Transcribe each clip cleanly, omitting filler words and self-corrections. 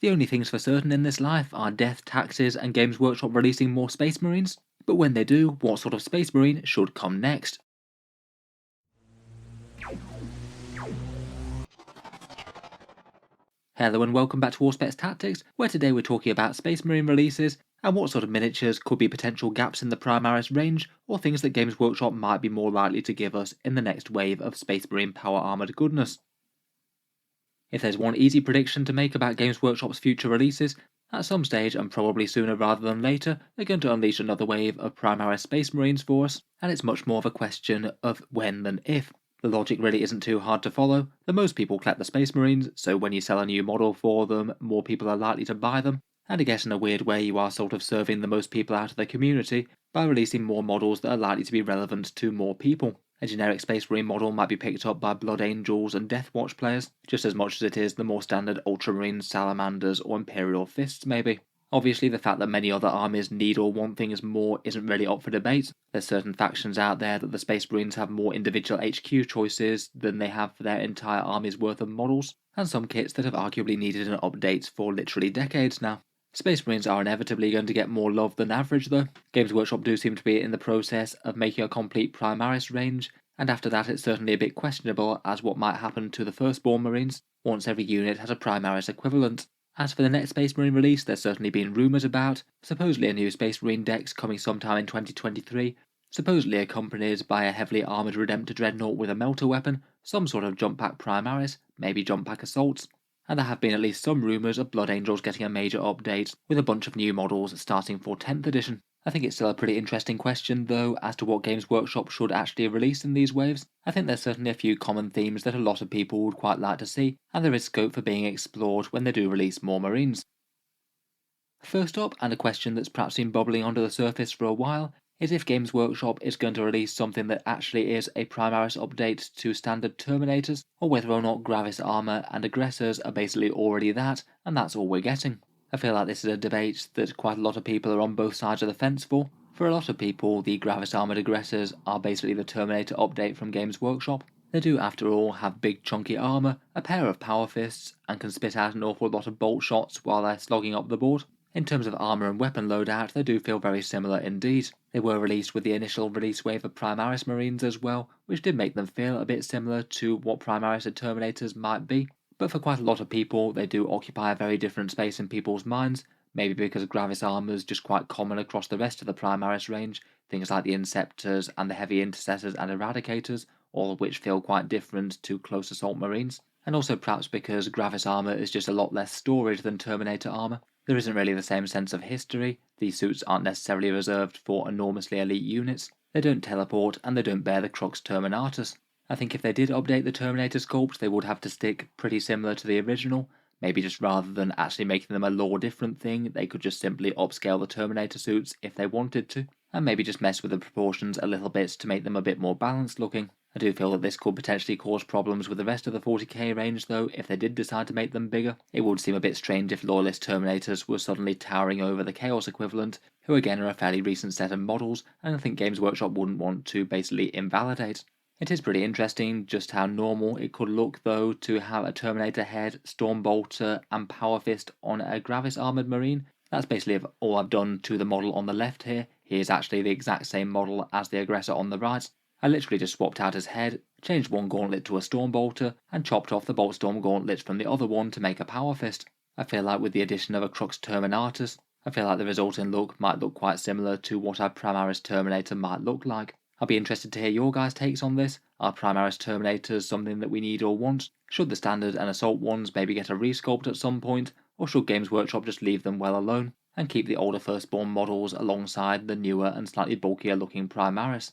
The only things for certain in this life are death, taxes, and Games Workshop releasing more Space Marines. But when they do, what sort of Space Marine should come next? Hello and welcome back to Warspecs Tactics, where today we're talking about Space Marine releases and what sort of miniatures could be potential gaps in the Primaris range, or things that Games Workshop might be more likely to give us in the next wave of Space Marine power armoured goodness. If there's one easy prediction to make about Games Workshop's future releases, at some stage and probably sooner rather than later, they're going to unleash another wave of Primaris Space Marines for us, and it's much more of a question of when than if. The logic really isn't too hard to follow. The most people collect the Space Marines, so when you sell a new model for them, more people are likely to buy them, and I guess in a weird way you are sort of serving the most people out of the community by releasing more models that are likely to be relevant to more people. A generic Space Marine model might be picked up by Blood Angels and Death Watch players, just as much as it is the more standard Ultramarines, Salamanders, or Imperial Fists maybe. Obviously, the fact that many other armies need or want things more isn't really up for debate. There's certain factions out there that the Space Marines have more individual HQ choices than they have for their entire army's worth of models, and some kits that have arguably needed an update for literally decades now. Space Marines are inevitably going to get more love than average though. Games Workshop do seem to be in the process of making a complete Primaris range, and after that it's certainly a bit questionable as what might happen to the Firstborn Marines once every unit has a Primaris equivalent. As for the next Space Marine release, there's certainly been rumours about, supposedly a new Space Marine dex coming sometime in 2023, supposedly accompanied by a heavily armoured Redemptor Dreadnought with a melter weapon, some sort of jump pack Primaris, maybe jump pack assaults, and there have been at least some rumours of Blood Angels getting a major update with a bunch of new models starting for 10th edition. I think it's still a pretty interesting question though as to what Games Workshop should actually release in these waves. I think there's certainly a few common themes that a lot of people would quite like to see, and there is scope for being explored when they do release more Marines. First up, and a question that's perhaps been bubbling under the surface for a while, is if Games Workshop is going to release something that actually is a Primaris update to standard Terminators, or whether or not Gravis Armour and Aggressors are basically already that, and that's all we're getting. I feel like this is a debate that quite a lot of people are on both sides of the fence for. For a lot of people, the Gravis Armoured Aggressors are basically the Terminator update from Games Workshop. They do, after all, have big chunky armour, a pair of power fists, and can spit out an awful lot of bolt shots while they're slogging up the board. In terms of armour and weapon loadout, they do feel very similar indeed. They were released with the initial release wave of Primaris Marines as well, which did make them feel a bit similar to what Primaris and Terminators might be. But for quite a lot of people, they do occupy a very different space in people's minds, maybe because Gravis armour is just quite common across the rest of the Primaris range, things like the Inceptors and the Heavy Intercessors and Eradicators, all of which feel quite different to Close Assault Marines, and also perhaps because Gravis armour is just a lot less storage than Terminator armour. There isn't really the same sense of history, these suits aren't necessarily reserved for enormously elite units, they don't teleport and they don't bear the Crux Terminatus. I think if they did update the Terminator sculpt, they would have to stick pretty similar to the original. Maybe just rather than actually making them a lore different thing, they could just simply upscale the Terminator suits if they wanted to, and maybe just mess with the proportions a little bit to make them a bit more balanced looking. I do feel that this could potentially cause problems with the rest of the 40k range though if they did decide to make them bigger. It would seem a bit strange if Loyalist Terminators were suddenly towering over the Chaos equivalent, who again are a fairly recent set of models, and I think Games Workshop wouldn't want to basically invalidate. It is pretty interesting just how normal it could look though to have a Terminator head, Stormbolter and Power Fist on a Gravis armoured Marine. That's basically all I've done to the model on the left here. He is actually the exact same model as the Aggressor on the right. I literally just swapped out his head, changed one gauntlet to a Stormbolter, and chopped off the Boltstorm gauntlet from the other one to make a Power Fist. I feel like with the addition of a Crux Terminatus, I feel like the resulting look might look quite similar to what our Primaris Terminator might look like. I'll be interested to hear your guys' takes on this. Are Primaris Terminators something that we need or want? Should the standard and assault ones maybe get a resculpt at some point? Or should Games Workshop just leave them well alone and keep the older Firstborn models alongside the newer and slightly bulkier looking Primaris?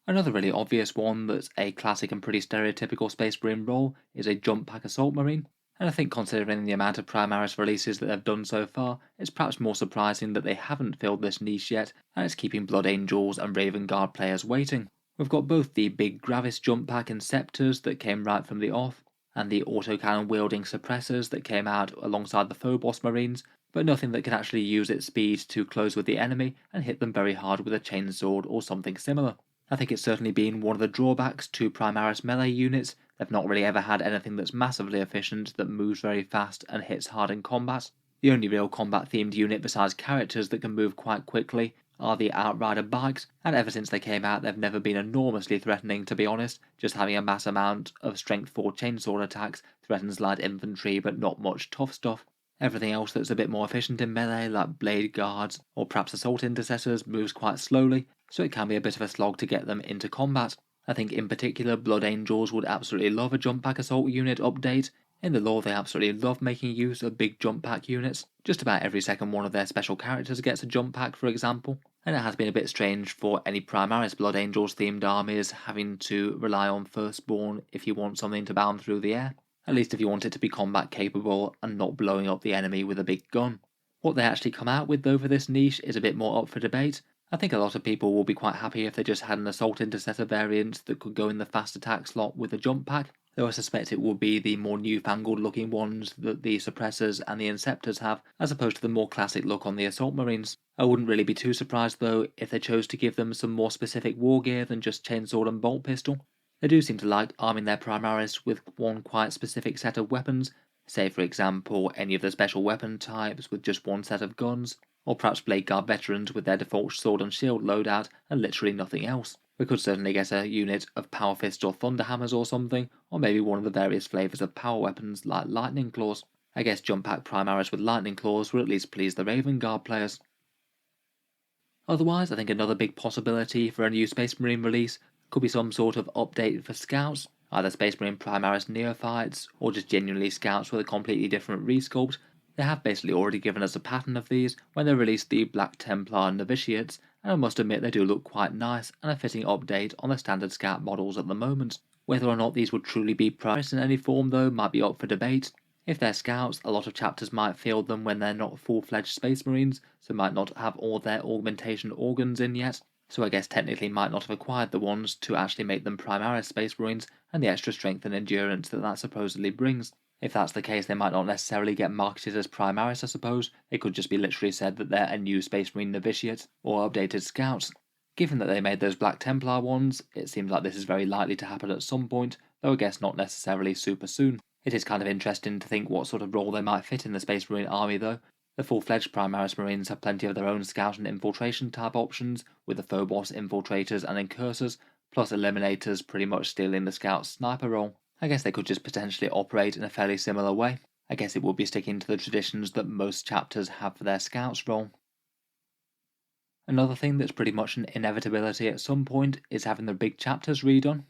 Another really obvious one that's a classic and pretty stereotypical Space Marine role is a Jump Pack Assault Marine, and I think considering the amount of Primaris releases that they've done so far, it's perhaps more surprising that they haven't filled this niche yet, and it's keeping Blood Angels and Raven Guard players waiting. We've got both the big Gravis Jump Pack Inceptors that came right from the off, and the autocannon wielding Suppressors that came out alongside the Phobos Marines, but nothing that can actually use its speed to close with the enemy and hit them very hard with a chainsword or something similar. I think it's certainly been one of the drawbacks to Primaris melee units They've not really ever had anything that's massively efficient, that moves very fast and hits hard in combat. The only real combat-themed unit besides characters that can move quite quickly are the Outrider bikes, and ever since they came out they've never been enormously threatening, to be honest. Just having a mass amount of strength 4 chainsword attacks threatens light infantry but not much tough stuff. Everything else that's a bit more efficient in melee, like blade guards or perhaps assault intercessors, moves quite slowly, so it can be a bit of a slog to get them into combat. I think in particular Blood Angels would absolutely love a jump pack assault unit update. In the lore they absolutely love making use of big jump pack units. Just about every second one of their special characters gets a jump pack, for example, and it has been a bit strange for any Primaris Blood Angels themed armies having to rely on Firstborn if you want something to bound through the air. At least if you want it to be combat capable and not blowing up the enemy with a big gun. What they actually come out with though for this niche is a bit more up for debate. I think a lot of people will be quite happy if they just had an assault intercessor variant that could go in the fast attack slot with a jump pack, though I suspect it will be the more newfangled looking ones that the suppressors and the inceptors have, as opposed to the more classic look on the assault marines. I wouldn't really be too surprised though if they chose to give them some more specific war gear than just chainsword and bolt pistol. They do seem to like arming their Primaris with one quite specific set of weapons, say for example any of the special weapon types with just one set of guns, or perhaps Blade Guard veterans with their default sword and shield loadout and literally nothing else. We could certainly get a unit of Power Fists or Thunder Hammers or something, or maybe one of the various flavours of power weapons like Lightning Claws. I guess Jump Pack Primaris with Lightning Claws would at least please the Raven Guard players. Otherwise, I think another big possibility for a new Space Marine release could be some sort of update for Scouts, either Space Marine Primaris Neophytes, or just genuinely Scouts with a completely different resculpt. They have basically already given us a pattern of these when they released the Black Templar Novitiates, and I must admit they do look quite nice and a fitting update on the standard Scout models at the moment. Whether or not these would truly be Primaris in any form though might be up for debate. If they're Scouts, a lot of chapters might field them when they're not full-fledged Space Marines, so might not have all their augmentation organs in yet, so I guess technically might not have acquired the ones to actually make them Primaris Space Marines and the extra strength and endurance that supposedly brings. If that's the case, they might not necessarily get marketed as Primaris, I suppose. It could just be literally said that they're a new Space Marine Novitiate or updated Scouts. Given that they made those Black Templar ones, it seems like this is very likely to happen at some point, though I guess not necessarily super soon. It is kind of interesting to think what sort of role they might fit in the Space Marine army though. The full-fledged Primaris Marines have plenty of their own scout and infiltration type options, with the Phobos infiltrators and incursors, plus eliminators pretty much stealing the scout's sniper role. I guess they could just potentially operate in a fairly similar way. I guess it would be sticking to the traditions that most chapters have for their scouts role. Another thing that's pretty much an inevitability at some point is having the big chapters redone.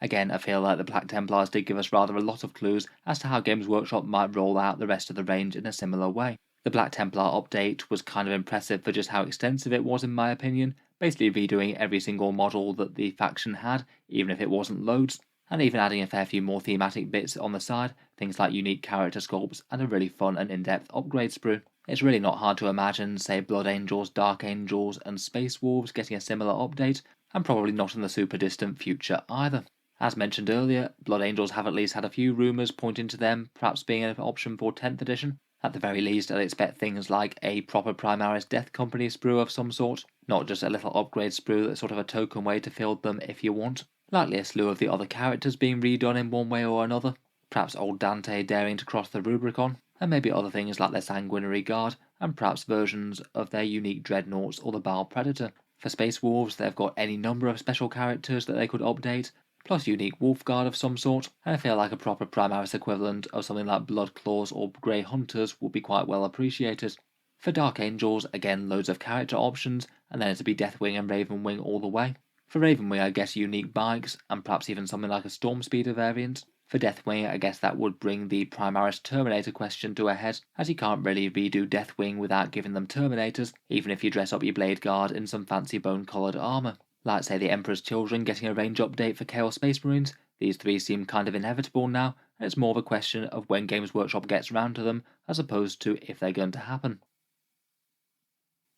Again, I feel like the Black Templars did give us rather a lot of clues as to how Games Workshop might roll out the rest of the range in a similar way. The Black Templar update was kind of impressive for just how extensive it was in my opinion, basically redoing every single model that the faction had, even if it wasn't loads, and even adding a fair few more thematic bits on the side, things like unique character sculpts and a really fun and in-depth upgrade sprue. It's really not hard to imagine, say, Blood Angels, Dark Angels, and Space Wolves getting a similar update, and probably not in the super distant future either. As mentioned earlier, Blood Angels have at least had a few rumours pointing to them perhaps being an option for 10th edition. At the very least, I'd expect things like a proper Primaris Death Company sprue of some sort, not just a little upgrade sprue that's sort of a token way to field them if you want. Likely a slew of the other characters being redone in one way or another, perhaps old Dante daring to cross the Rubicon, and maybe other things like their Sanguinary Guard, and perhaps versions of their unique Dreadnoughts or the Baal Predator. For Space Wolves, they've got any number of special characters that they could update, plus unique Wolf Guard of some sort, and I feel like a proper Primaris equivalent of something like Blood Claws or Grey Hunters would be quite well appreciated. For Dark Angels, again loads of character options, and then it'd be Deathwing and Ravenwing all the way. For Ravenwing, I guess unique bikes, and perhaps even something like a Stormspeeder variant. For Deathwing, I guess that would bring the Primaris Terminator question to a head, as you can't really redo Deathwing without giving them Terminators, even if you dress up your Blade Guard in some fancy bone-coloured armour. Like say the Emperor's Children getting a range update for Chaos Space Marines, these three seem kind of inevitable now, and it's more of a question of when Games Workshop gets around to them, as opposed to if they're going to happen.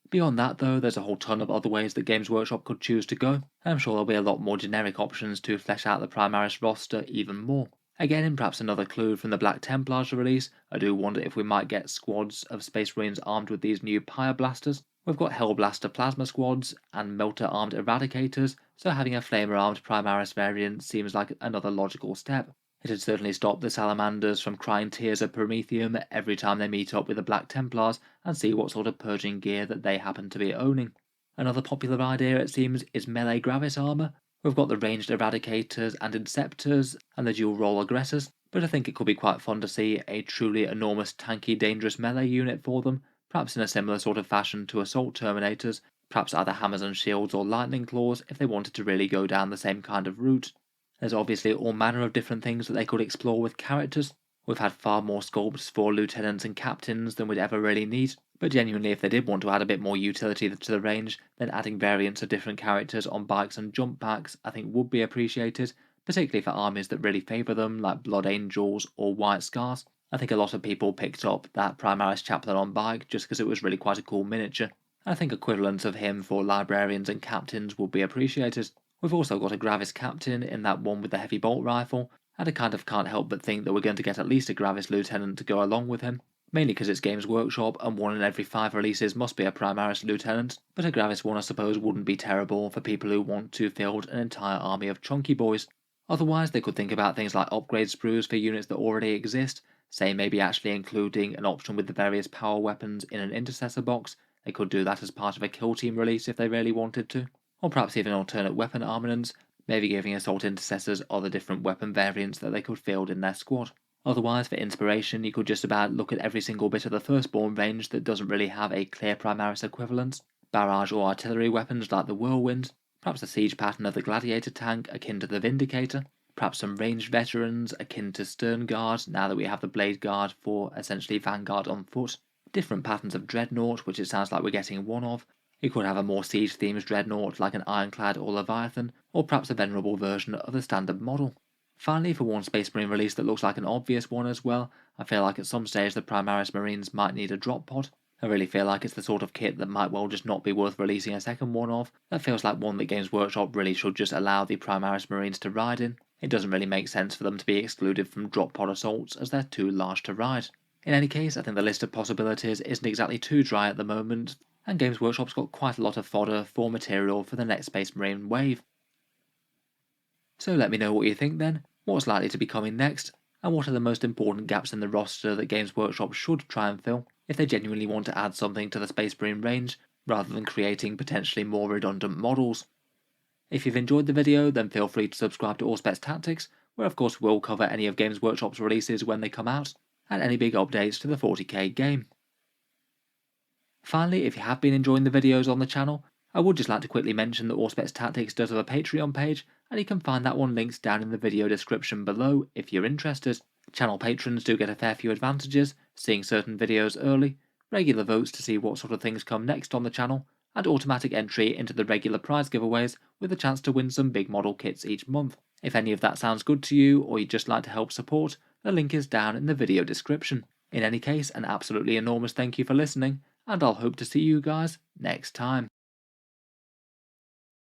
Beyond that though, there's a whole ton of other ways that Games Workshop could choose to go, and I'm sure there'll be a lot more generic options to flesh out the Primaris roster even more. Again, in perhaps another clue from the Black Templars release, I do wonder if we might get squads of Space Marines armed with these new Pyre Blasters. We've got Hellblaster Plasma Squads and Melter armed Eradicators, so having a Flamer armed Primaris variant seems like another logical step. It'd certainly stop the salamanders from crying tears of Prometheum every time they meet up with the Black Templars and see what sort of purging gear that they happen to be owning. Another popular idea, it seems, is melee gravis armor. We've got the ranged eradicators and inceptors and the dual role aggressors, but I think it could be quite fun to see a truly enormous tanky dangerous melee unit for them, perhaps in a similar sort of fashion to assault terminators, perhaps either hammers and shields or lightning claws if they wanted to really go down the same kind of route. There's obviously all manner of different things that they could explore with characters. We've had far more sculpts for lieutenants and captains than we'd ever really need, but genuinely if they did want to add a bit more utility to the range, then adding variants of different characters on bikes and jump packs I think would be appreciated, particularly for armies that really favour them like Blood Angels or White Scars. I think a lot of people picked up that Primaris Chaplain on bike just because it was really quite a cool miniature. I think equivalents of him for librarians and captains would be appreciated. We've also got a Gravis Captain in that one with the heavy bolt rifle, and I kind of can't help but think that we're going to get at least a Gravis Lieutenant to go along with him, mainly because it's Games Workshop and 1 in every 5 releases must be a Primaris Lieutenant, but a Gravis one I suppose wouldn't be terrible for people who want to field an entire army of chunky boys. Otherwise they could think about things like upgrade sprues for units that already exist, say maybe actually including an option with the various power weapons in an intercessor box. They could do that as part of a kill team release if they really wanted to. Or perhaps even alternate weapon armaments, maybe giving assault intercessors other different weapon variants that they could field in their squad. Otherwise, for inspiration, you could just about look at every single bit of the Firstborn range that doesn't really have a clear Primaris equivalent, barrage or artillery weapons like the Whirlwind, perhaps the siege pattern of the Gladiator tank akin to the Vindicator, perhaps some ranged veterans akin to Stern Guard now that we have the Blade Guard for essentially Vanguard on foot, different patterns of Dreadnought, which it sounds like we're getting one of. You could have a more siege-themed dreadnought like an Ironclad or Leviathan, or perhaps a venerable version of the standard model. Finally, for one Space Marine release that looks like an obvious one as well, I feel like at some stage the Primaris Marines might need a drop pod. I really feel like it's the sort of kit that might well just not be worth releasing a second one of. That feels like one that Games Workshop really should just allow the Primaris Marines to ride in. It doesn't really make sense for them to be excluded from drop pod assaults as they're too large to ride. In any case, I think the list of possibilities isn't exactly too dry at the moment, and Games Workshop's got quite a lot of fodder for material for the next Space Marine wave. So let me know what you think then, what's likely to be coming next, and what are the most important gaps in the roster that Games Workshop should try and fill if they genuinely want to add something to the Space Marine range, rather than creating potentially more redundant models. If you've enjoyed the video, then feel free to subscribe to Auspex Tactics, where of course we'll cover any of Games Workshop's releases when they come out, and any big updates to the 40k game. Finally, if you have been enjoying the videos on the channel, I would just like to quickly mention that Auspex Tactics does have a Patreon page, and you can find that one linked down in the video description below if you're interested. Channel patrons do get a fair few advantages, seeing certain videos early, regular votes to see what sort of things come next on the channel, and automatic entry into the regular prize giveaways with a chance to win some big model kits each month. If any of that sounds good to you, or you'd just like to help support, the link is down in the video description. In any case, an absolutely enormous thank you for listening, and I'll hope to see you guys next time.